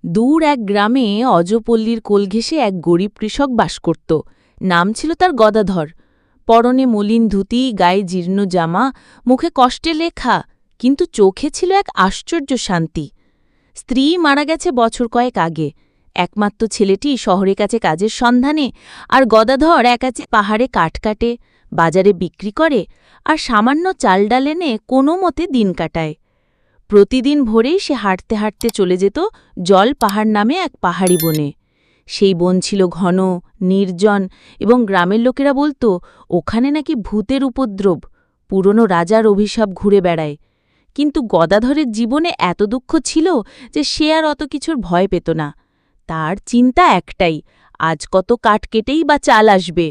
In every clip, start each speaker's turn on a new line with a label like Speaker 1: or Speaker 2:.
Speaker 1: দূর এক গ্রামে অজপল্লীর কোল ঘেঁষে এক গরিব কৃষক বাস করত। নাম ছিল তার গদাধর। পরনে মলিন ধুতি, গায়ে জীর্ণ জামা, মুখে কষ্টে লেখা, কিন্তু চোখে ছিল এক আশ্চর্য শান্তি। স্ত্রী মারা গেছে বছর কয়েক আগে। একমাত্র ছেলেটি শহরে কাছে কাজের সন্ধানে, আর গদাধর একাছে পাহাড়ে কাঠ কাটে, বাজারে বিক্রি করে, আর সামান্য চাল ডাল এনে কোনো মতে দিন কাটায়। প্রতিদিন ভোরেই সে হাঁটতে হাঁটতে চলে যেত জল পাহাড় নামে এক পাহাড়ি বনে। সেই বন ছিল ঘন, নির্জন, এবং গ্রামের লোকেরা বলত ওখানে নাকি ভূতের উপদ্রব, পুরনো রাজার অভিশাপ ঘুরে বেড়ায়। কিন্তু গদাধরের জীবনে এত দুঃখ ছিল যে সে আর অত কিছুর ভয় পেত না। তার চিন্তা একটাই, আজ কত কাঠ কেটেই বা চাল আসবে।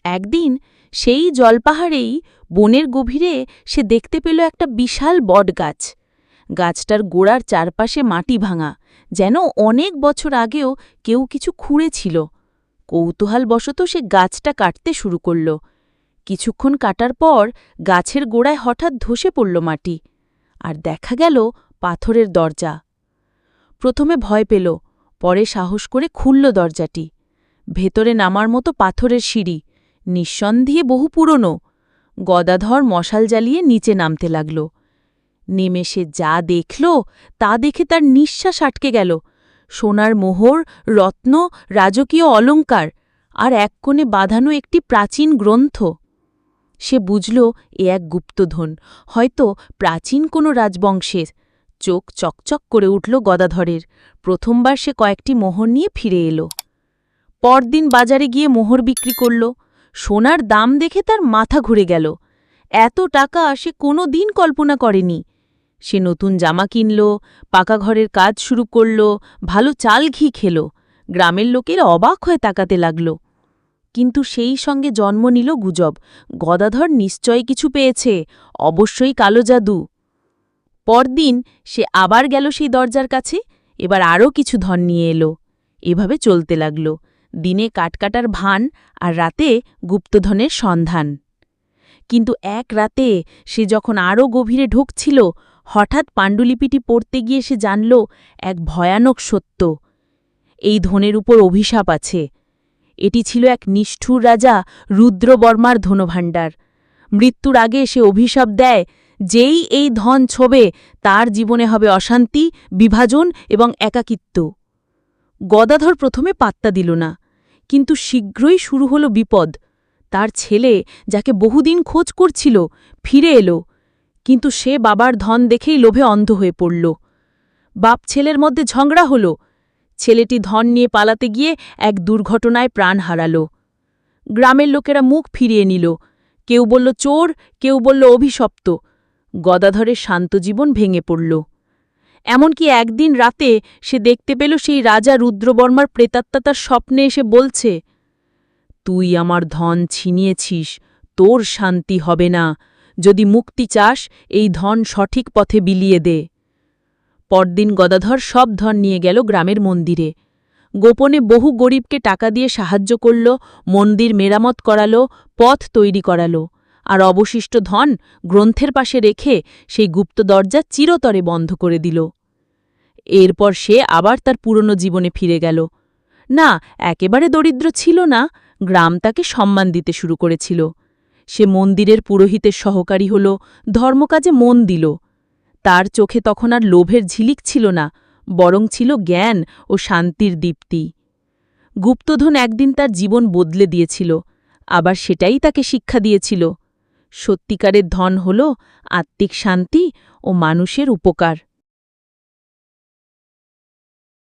Speaker 1: একদিন সেই জলপাহাড়েই বনের গভীরে সে দেখতে পেল একটা বিশাল বটগাছ। গাছটার গোড়ার চারপাশে মাটি ভাঙা, যেন অনেক বছর আগেও কেউ কিছু খুঁড়েছিল। কৌতূহলবশত সে গাছটা কাটতে শুরু করল। কিছুক্ষণ কাটার পর গাছের গোড়ায় হঠাৎ ধসে পড়ল মাটি, আর দেখা গেল পাথরের দরজা। প্রথমে ভয় পেল, পরে সাহস করে খুলল দরজাটি। ভেতরে নামার মতো পাথরের সিঁড়ি, নিঃসন্দেহে বহু পুরনো। গদাধর মশাল জ্বালিয়ে নিচে নামতে লাগল। নেমে সে যা দেখল তা দেখে তার নিঃশ্বাস আটকে গেল। সোনার মোহর, রত্ন, রাজকীয় অলঙ্কার, আর এক কোণে বাঁধানো একটি প্রাচীন গ্রন্থ। সে বুঝল এ এক গুপ্তধন, হয়তো প্রাচীন কোনো রাজবংশের। চোখ চকচক করে উঠল গদাধরের। প্রথমবার সে কয়েকটি মোহর নিয়ে ফিরে এল। পরদিন বাজারে গিয়ে মোহর বিক্রি করল। সোনার দাম দেখে তার মাথা ঘুরে গেল। এত টাকা সে কোনো দিন কল্পনা করেনি। সে নতুন জামা কিনল, পাকা ঘরের কাজ শুরু করল, ভালো চাল ঘি খেল। গ্রামের লোকের অবাক হয়ে তাকাতে লাগল। কিন্তু সেই সঙ্গে জন্ম নিল গুজব, গদাধর নিশ্চয়ই কিছু পেয়েছে, অবশ্যই কালো জাদু। পরদিন সে আবার গেল সেই দরজার কাছে, এবার আরও কিছু ধন নিয়ে এলো। এভাবে চলতে লাগল, দিনে কাটকাটার ভান, আর রাতে গুপ্তধনের সন্ধান। কিন্তু এক রাতে সে যখন আরও গভীরে ঢুকছিল, হঠাৎ পাণ্ডুলিপিটি পড়তে গিয়ে সে জানল এক ভয়ানক সত্য। এই ধনের উপর অভিশাপ আছে। এটি ছিল এক নিষ্ঠুর রাজা রুদ্রবর্মার ধনভাণ্ডার। মৃত্যুর আগে সে অভিশাপ দেয়, যেই এই ধন ছোবে তার জীবনে হবে অশান্তি, বিভাজন এবং একাকিত্ব। গদাধর প্রথমে পাত্তা দিল না, কিন্তু শীঘ্রই শুরু হল বিপদ। তার ছেলে, যাকে বহুদিন খোঁজ করছিল, ফিরে এলো, কিন্তু সে বাবার ধন দেখেই লোভে অন্ধ হয়ে পড়ল। বাপ ছেলের মধ্যে ঝগড়া হল। ছেলেটি ধন নিয়ে পালাতে গিয়ে এক দুর্ঘটনায় প্রাণ হারাল। গ্রামের লোকেরা মুখ ফিরিয়ে নিল, কেউ বলল চোর, কেউ বলল অভিশপ্ত। গদাধরের শান্ত জীবন ভেঙে পড়ল। এমনকি একদিন রাতে সে দেখতে পেল সেই রাজা রুদ্রবর্মার প্রেতাত্মা তার স্বপ্নে এসে বলছে, তুই আমার ধন ছিনিয়েছিস, তোর শান্তি হবে না। যদি মুক্তি চাস, এই ধন সঠিক পথে বিলিয়ে দে। পরদিন গদাধর সব ধন নিয়ে গেল গ্রামের মন্দিরে। গোপনে বহু গরিবকে টাকা দিয়ে সাহায্য করল, মন্দির মেরামত করাল, পথ তৈরি করাল, আর অবশিষ্ট ধন গ্রন্থের পাশে রেখে সেই গুপ্ত দরজা চিরতরে বন্ধ করে দিল। এরপর সে আবার তার পুরনো জীবনে ফিরে গেল। না, একেবারে দরিদ্র ছিল না, গ্রাম তাকে সম্মান দিতে শুরু করেছিল। সে মন্দিরের পুরোহিতের সহকারী হল, ধর্মকাজে মন দিল। তার চোখে তখন আর লোভের ঝিলিক ছিল না, বরং ছিল জ্ঞান ও শান্তির দীপ্তি। গুপ্তধন একদিন তার জীবন বদলে দিয়েছিল, আবার সেটাই তাকে শিক্ষা দিয়েছিল। সত্যিকারের ধন হল আত্মিক শান্তি ও মানুষের উপকার।